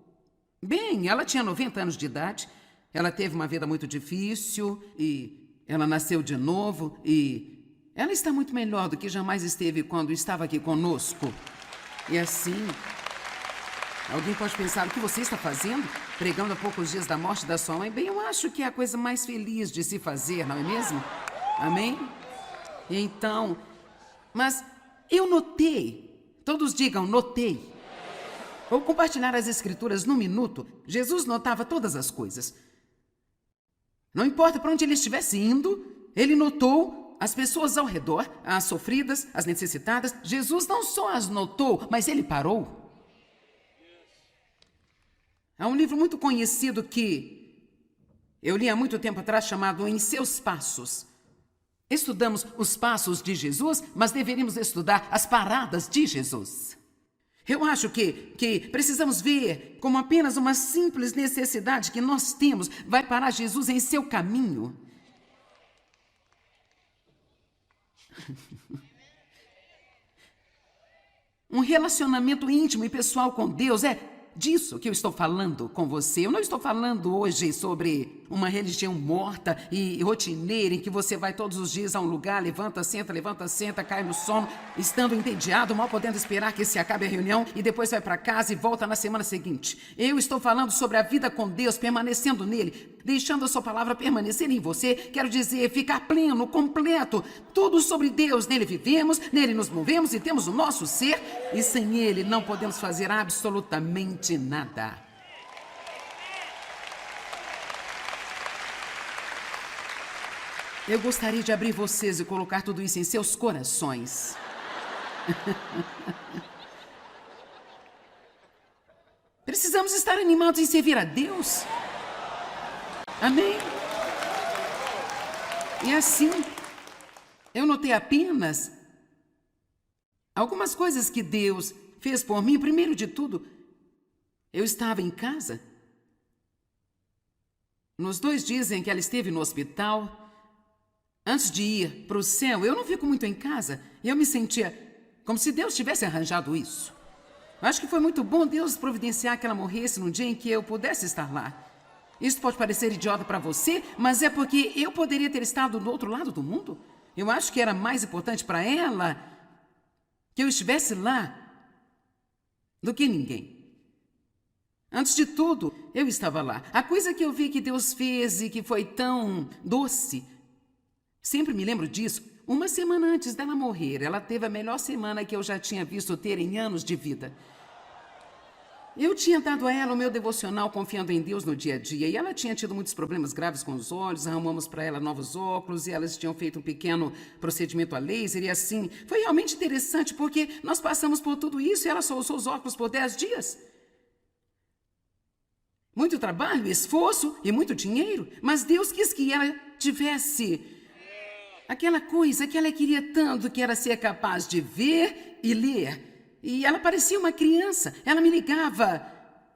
bem, ela tinha 90 anos de idade, ela teve uma vida muito difícil e ela nasceu de novo e ela está muito melhor do que jamais esteve quando estava aqui conosco. E assim, alguém pode pensar, o que você está fazendo? Pregando a poucos dias da morte da sua mãe? Bem, eu acho que é a coisa mais feliz de se fazer, não é mesmo? Amém? Então, mas eu notei, todos digam, notei. Vou compartilhar as escrituras num minuto. Jesus notava todas as coisas. Não importa para onde ele estivesse indo, ele notou as pessoas ao redor, as sofridas, as necessitadas. Jesus não só as notou, mas ele parou. Há um livro muito conhecido que eu li há muito tempo atrás chamado Em Seus Passos. Estudamos os passos de Jesus, mas deveríamos estudar as paradas de Jesus. Eu acho que precisamos ver como apenas uma simples necessidade que nós temos vai parar Jesus em seu caminho. Um relacionamento íntimo e pessoal com Deus é disso que eu estou falando com você. Eu não estou falando hoje sobre uma religião morta e rotineira em que você vai todos os dias a um lugar, levanta, senta, cai no sono, estando entediado, mal podendo esperar que se acabe a reunião e depois vai para casa e volta na semana seguinte. Eu estou falando sobre a vida com Deus, permanecendo nele, deixando a sua palavra permanecer em você. Quero dizer, ficar pleno, completo, tudo sobre Deus. Nele vivemos, nele nos movemos e temos o nosso ser e sem ele não podemos fazer absolutamente nada. Eu gostaria de abrir vocês e colocar tudo isso em seus corações. Precisamos estar animados em servir a Deus. Amém? E assim, eu notei apenas algumas coisas que Deus fez por mim. Primeiro de tudo, eu estava em casa. Nos 2 dias em que ela esteve no hospital, antes de ir para o céu, eu não fico muito em casa. E eu me sentia como se Deus tivesse arranjado isso. Acho que foi muito bom Deus providenciar que ela morresse num dia em que eu pudesse estar lá. Isso pode parecer idiota para você, mas é porque eu poderia ter estado do outro lado do mundo. Eu acho que era mais importante para ela que eu estivesse lá do que ninguém. Antes de tudo, eu estava lá. A coisa que eu vi que Deus fez e que foi tão doce, sempre me lembro disso. Uma semana antes dela morrer, ela teve a melhor semana que eu já tinha visto ter em anos de vida. Eu tinha dado a ela o meu devocional confiando em Deus no dia a dia e ela tinha tido muitos problemas graves com os olhos, arrumamos para ela novos óculos e elas tinham feito um pequeno procedimento a laser e assim. Foi realmente interessante porque nós passamos por tudo isso e ela só usou os óculos por 10 dias. Muito trabalho, esforço e muito dinheiro, mas Deus quis que ela tivesse aquela coisa que ela queria tanto, que era ser capaz de ver e ler. E ela parecia uma criança. Ela me ligava,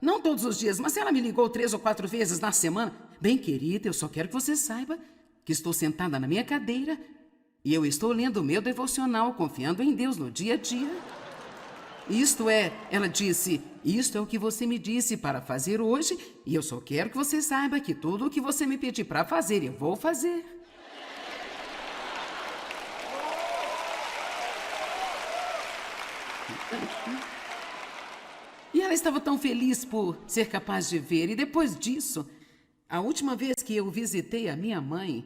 não todos os dias, mas ela me ligou 3 ou 4 vezes na semana. Bem, querida, eu só quero que você saiba que estou sentada na minha cadeira e eu estou lendo o meu devocional, confiando em Deus no dia a dia. Isto é, ela disse, isto é o que você me disse para fazer hoje e eu só quero que você saiba que tudo o que você me pedir para fazer, eu vou fazer. E ela estava tão feliz por ser capaz de ver. E depois disso, a última vez que eu visitei a minha mãe,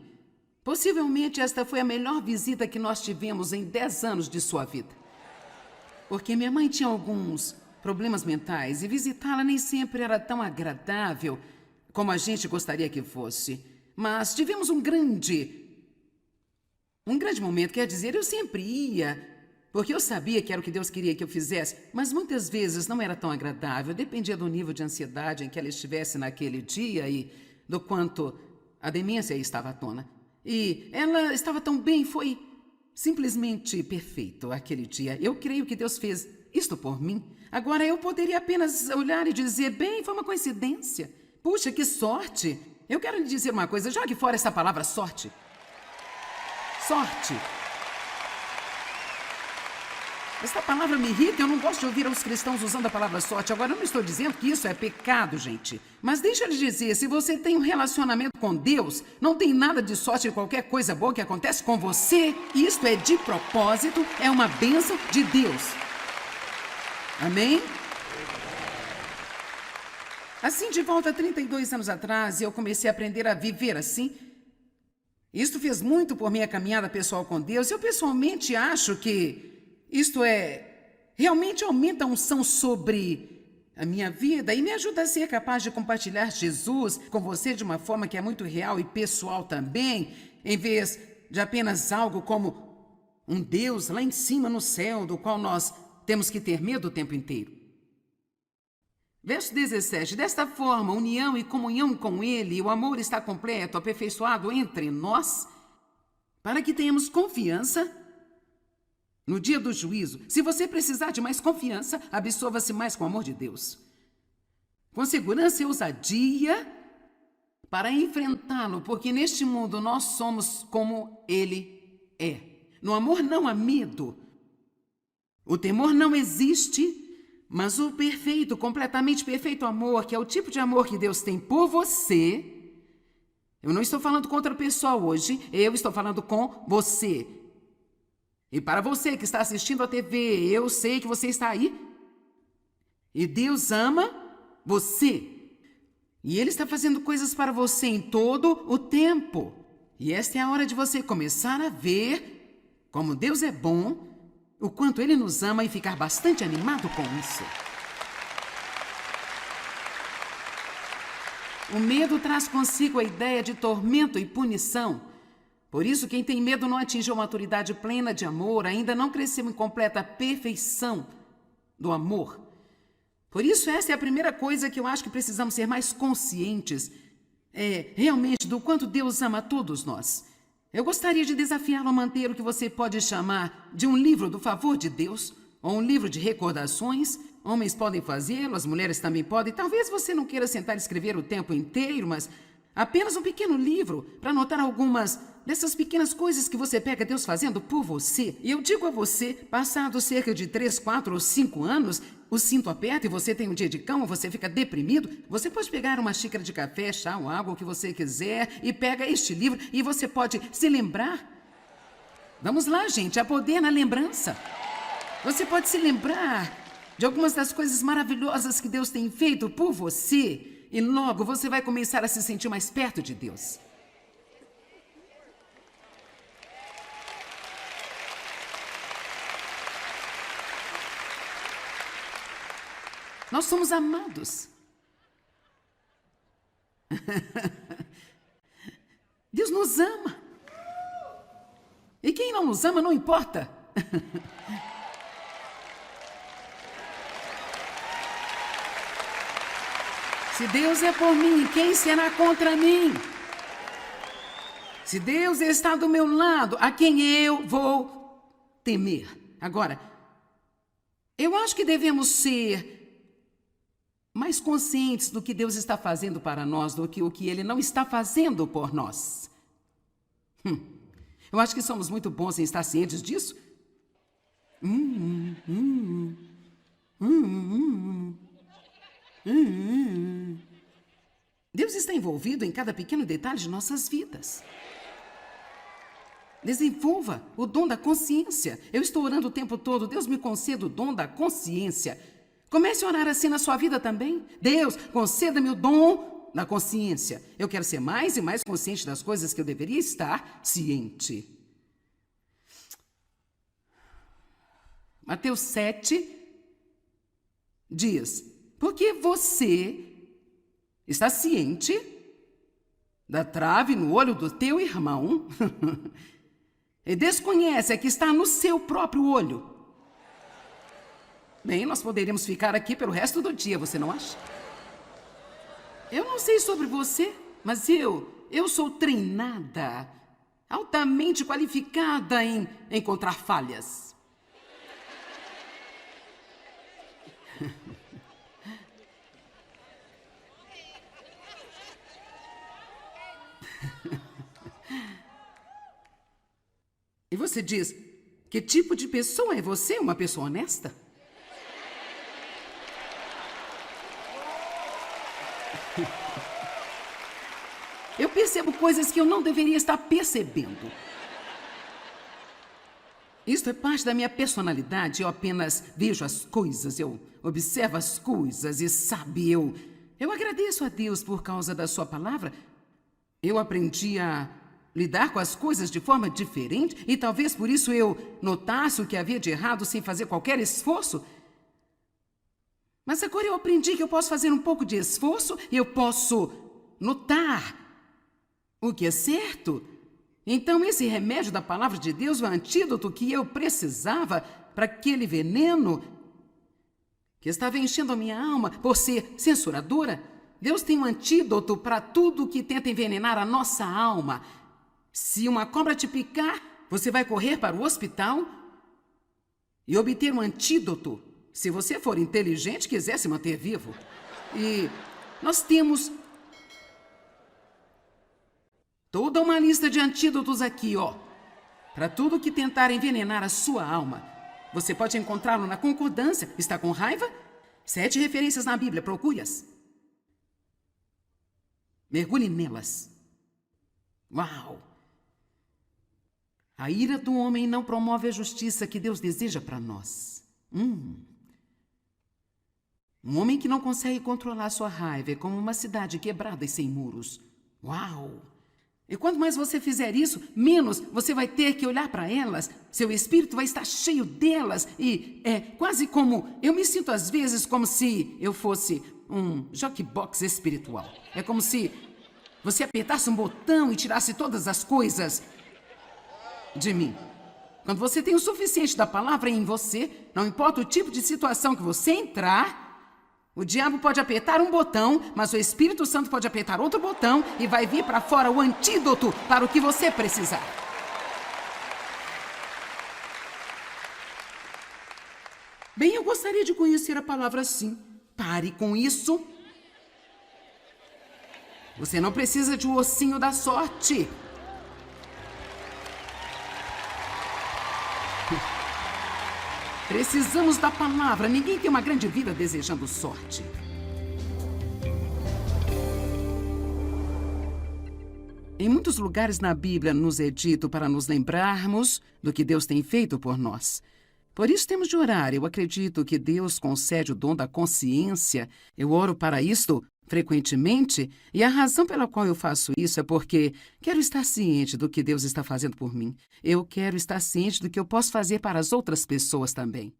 possivelmente esta foi a melhor visita que nós tivemos em 10 anos de sua vida. Porque minha mãe tinha alguns problemas mentais e visitá-la nem sempre era tão agradável como a gente gostaria que fosse. Mas tivemos um grande momento, quer dizer, eu sempre ia, porque eu sabia que era o que Deus queria que eu fizesse, mas muitas vezes não era tão agradável, dependia do nível de ansiedade em que ela estivesse naquele dia e do quanto a demência estava à tona. E ela estava tão bem, foi simplesmente perfeito aquele dia. Eu creio que Deus fez isto por mim. Agora eu poderia apenas olhar e dizer, bem, foi uma coincidência. Puxa, que sorte. Eu quero lhe dizer uma coisa, jogue fora essa palavra sorte. Sorte. Essa palavra me irrita, eu não gosto de ouvir os cristãos usando a palavra sorte. Agora, eu não estou dizendo que isso é pecado, gente. Mas deixa eu lhe dizer, se você tem um relacionamento com Deus, não tem nada de sorte de qualquer coisa boa que acontece com você. Isto é de propósito, é uma bênção de Deus. Amém? Assim, de volta a 32 anos atrás, eu comecei a aprender a viver assim. Isto fez muito por minha caminhada pessoal com Deus. Eu pessoalmente acho que realmente aumenta a unção sobre a minha vida e me ajuda a ser capaz de compartilhar Jesus com você de uma forma que é muito real e pessoal também, em vez de apenas algo como um Deus lá em cima no céu, do qual nós temos que ter medo o tempo inteiro. Verso 17. Desta forma, união e comunhão com Ele, o amor está completo, aperfeiçoado entre nós, para que tenhamos confiança no dia do juízo. Se você precisar de mais confiança, absorva-se mais com o amor de Deus. Com segurança e ousadia para enfrentá-lo, porque neste mundo nós somos como Ele é. No amor não há medo. O temor não existe, mas o perfeito, completamente perfeito amor, que é o tipo de amor que Deus tem por você. Eu não estou falando com outra pessoa hoje, eu estou falando com você. E para você que está assistindo a TV, eu sei que você está aí. E Deus ama você. E Ele está fazendo coisas para você em todo o tempo. E esta é a hora de você começar a ver como Deus é bom, o quanto Ele nos ama e ficar bastante animado com isso. O medo traz consigo a ideia de tormento e punição. Por isso, quem tem medo não atingiu a maturidade plena de amor, ainda não cresceu em completa perfeição do amor. Por isso, essa é a primeira coisa que eu acho que precisamos ser mais conscientes, realmente do quanto Deus ama a todos nós. Eu gostaria de desafiá-lo a manter o que você pode chamar de um livro do favor de Deus, ou um livro de recordações. Homens podem fazê-lo, as mulheres também podem. Talvez você não queira sentar e escrever o tempo inteiro, mas apenas um pequeno livro para anotar algumas dessas pequenas coisas que você pega Deus fazendo por você. E eu digo a você, passado cerca de 3, 4 ou 5 anos, o cinto aperta e você tem um dia de cama, você fica deprimido, você pode pegar uma xícara de café, chá ou água, o que você quiser, e pega este livro e você pode se lembrar. Vamos lá, gente, há poder na lembrança. Você pode se lembrar de algumas das coisas maravilhosas que Deus tem feito por você, e logo você vai começar a se sentir mais perto de Deus. Nós somos amados. Deus nos ama. E quem não nos ama não importa. Se Deus é por mim, quem será contra mim? Se Deus está do meu lado, a quem eu vou temer? Agora, Eu acho que devemos ser mais conscientes do que Deus está fazendo para nós do que o que Ele não está fazendo por nós. Eu acho que somos muito bons em estar cientes disso. Deus está envolvido em cada pequeno detalhe de nossas vidas. Desenvolva o dom da consciência. Eu estou orando o tempo todo. Deus me conceda o dom da consciência. Comece a orar assim na sua vida também. Deus, conceda-me o dom da consciência. Eu quero ser mais e mais consciente das coisas que eu deveria estar ciente. Mateus 7 diz: porque você está ciente da trave no olho do teu irmão e desconhece a que está no seu próprio olho. Bem, nós poderíamos ficar aqui pelo resto do dia, você não acha? Eu não sei sobre você, mas eu sou treinada, altamente qualificada em encontrar falhas. E você diz, que tipo de pessoa é você? Uma pessoa honesta? Eu percebo coisas que eu não deveria estar percebendo. Isto é parte da minha personalidade. Eu apenas vejo as coisas, eu observo as coisas e sabe, eu agradeço a Deus por causa da sua palavra. Eu aprendi a lidar com as coisas de forma diferente e talvez por isso eu notasse o que havia de errado sem fazer qualquer esforço. Mas agora eu aprendi que eu posso fazer um pouco de esforço e eu posso notar o que é certo. Então esse remédio da palavra de Deus, o antídoto que eu precisava para aquele veneno que estava enchendo a minha alma por ser censuradora. Deus tem um antídoto para tudo que tenta envenenar a nossa alma. Se uma cobra te picar, você vai correr para o hospital e obter um antídoto. Se você for inteligente e quiser se manter vivo. E nós temos toda uma lista de antídotos aqui, ó. Para tudo que tentar envenenar a sua alma. Você pode encontrá-lo na concordância. Está com raiva? 7 referências na Bíblia, procure-as. Mergulhe nelas. Uau! A ira do homem não promove a justiça que Deus deseja para nós. Um homem que não consegue controlar sua raiva é como uma cidade quebrada e sem muros. Uau! E quanto mais você fizer isso, menos você vai ter que olhar para elas. Seu espírito vai estar cheio delas. E é quase como... Eu me sinto às vezes como se eu fosse um jukebox espiritual. É como se você apertasse um botão e tirasse todas as coisas de mim. Quando você tem o suficiente da palavra em você, não importa o tipo de situação que você entrar, o diabo pode apertar um botão, mas o Espírito Santo pode apertar outro botão e vai vir para fora o antídoto para o que você precisar. Bem, eu gostaria de conhecer a palavra assim. Pare com isso. Você não precisa de um ossinho da sorte. Precisamos da palavra. Ninguém tem uma grande vida desejando sorte. Em muitos lugares na Bíblia nos é dito para nos lembrarmos do que Deus tem feito por nós. Por isso temos de orar. Eu acredito que Deus concede o dom da consciência. Eu oro para isto frequentemente, e a razão pela qual eu faço isso é porque quero estar ciente do que Deus está fazendo por mim. Eu quero estar ciente do que eu posso fazer para as outras pessoas também.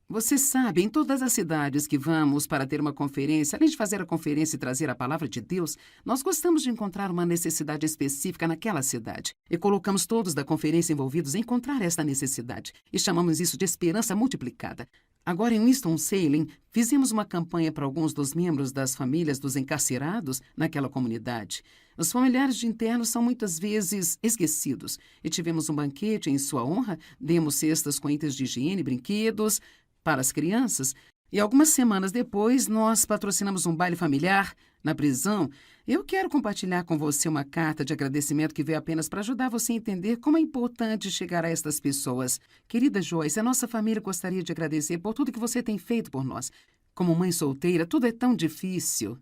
Você sabe, em todas as cidades que vamos para ter uma conferência, além de fazer a conferência e trazer a palavra de Deus, nós gostamos de encontrar uma necessidade específica naquela cidade. E colocamos todos da conferência envolvidos em encontrar esta necessidade. E chamamos isso de esperança multiplicada. Agora, em Winston-Salem, fizemos uma campanha para alguns dos membros das famílias dos encarcerados naquela comunidade. Os familiares de internos são muitas vezes esquecidos. E tivemos um banquete em sua honra, demos cestas com itens de higiene, brinquedos, para as crianças, e algumas semanas depois nós patrocinamos um baile familiar na prisão. Eu quero compartilhar com você uma carta de agradecimento que veio apenas para ajudar você a entender como é importante chegar a estas pessoas. Querida Joyce, a nossa família gostaria de agradecer por tudo que você tem feito por nós. Como mãe solteira, tudo é tão difícil.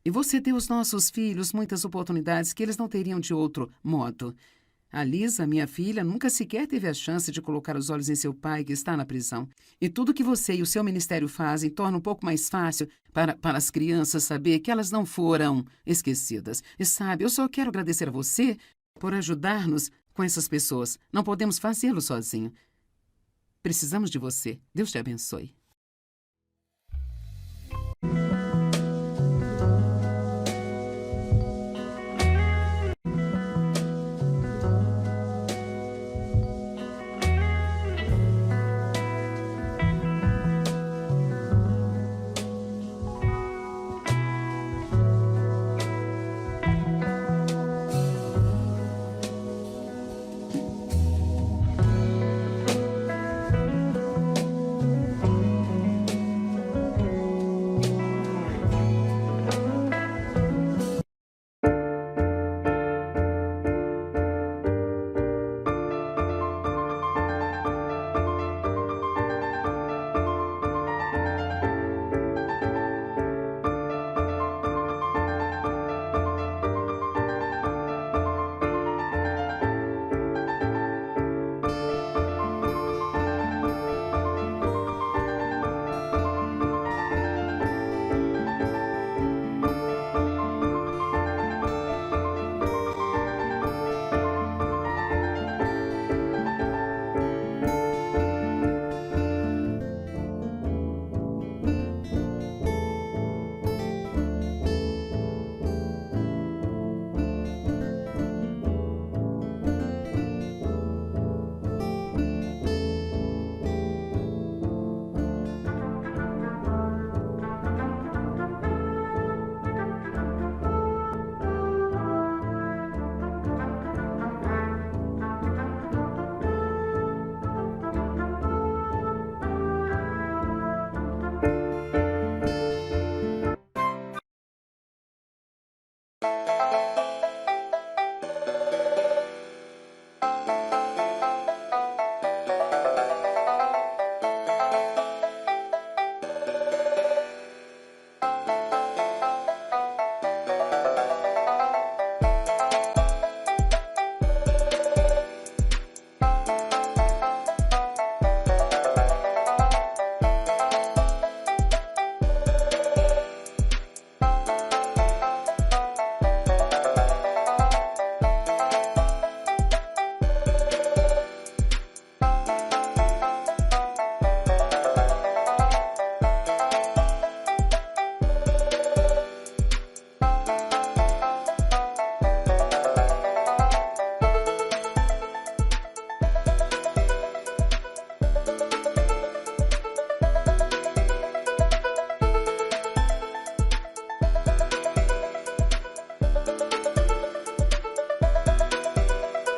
E você deu aos nossos filhos muitas oportunidades que eles não teriam de outro modo. A Lisa, minha filha, nunca sequer teve a chance de colocar os olhos em seu pai, que está na prisão. E tudo que você e o seu ministério fazem torna um pouco mais fácil para as crianças saber que elas não foram esquecidas. E sabe, eu só quero agradecer a você por ajudar-nos com essas pessoas. Não podemos fazê-lo sozinho. Precisamos de você. Deus te abençoe.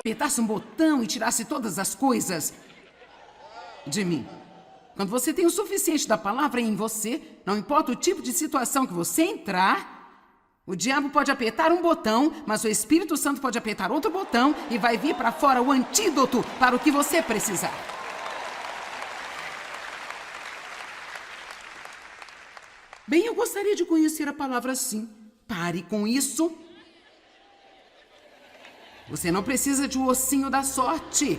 Apertasse um botão e tirasse todas as coisas de mim. Quando você tem o suficiente da palavra em você, não importa o tipo de situação que você entrar, o diabo pode apertar um botão, mas o Espírito Santo pode apertar outro botão e vai vir para fora o antídoto para o que você precisar. Bem, eu gostaria de conhecer a palavra assim. Pare com isso. Você não precisa de um ossinho da sorte.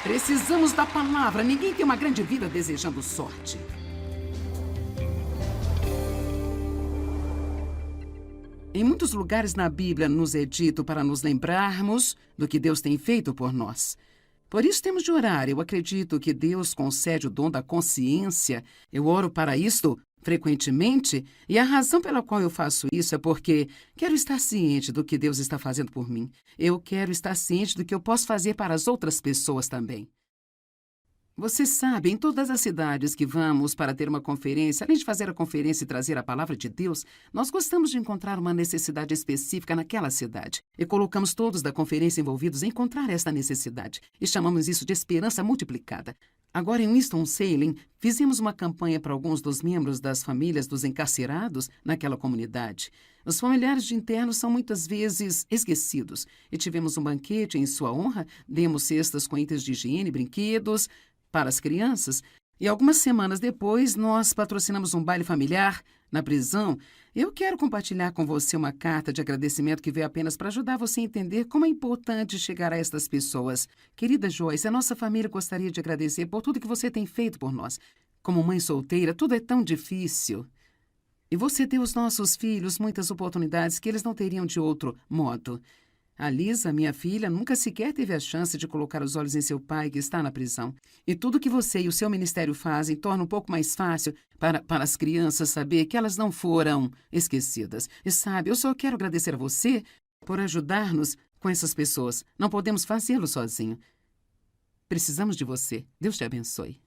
Precisamos da palavra. Ninguém tem uma grande vida desejando sorte. Em muitos lugares na Bíblia nos é dito para nos lembrarmos do que Deus tem feito por nós. Por isso temos de orar. Eu acredito que Deus concede o dom da consciência. Eu oro para isto frequentemente, e a razão pela qual eu faço isso é porque quero estar ciente do que Deus está fazendo por mim. Eu quero estar ciente do que eu posso fazer para as outras pessoas também. Você sabe, em todas as cidades que vamos para ter uma conferência, além de fazer a conferência e trazer a palavra de Deus, nós gostamos de encontrar uma necessidade específica naquela cidade. E colocamos todos da conferência envolvidos em encontrar esta necessidade. E chamamos isso de esperança multiplicada. Agora, em Winston-Salem, fizemos uma campanha para alguns dos membros das famílias dos encarcerados naquela comunidade. Os familiares de internos são muitas vezes esquecidos. E tivemos um banquete em sua honra, demos cestas com itens de higiene, brinquedos para as crianças, e algumas semanas depois nós patrocinamos um baile familiar na prisão. Eu quero compartilhar com você uma carta de agradecimento que veio apenas para ajudar você a entender como é importante chegar a estas pessoas. Querida Joyce, a nossa família gostaria de agradecer por tudo que você tem feito por nós. Como mãe solteira, tudo é tão difícil. E você deu aos nossos filhos muitas oportunidades que eles não teriam de outro modo. A Lisa, minha filha, nunca sequer teve a chance de colocar os olhos em seu pai, que está na prisão. E tudo que você e o seu ministério fazem torna um pouco mais fácil para as crianças saber que elas não foram esquecidas. E sabe, eu só quero agradecer a você por ajudar-nos com essas pessoas. Não podemos fazê-lo sozinho. Precisamos de você. Deus te abençoe.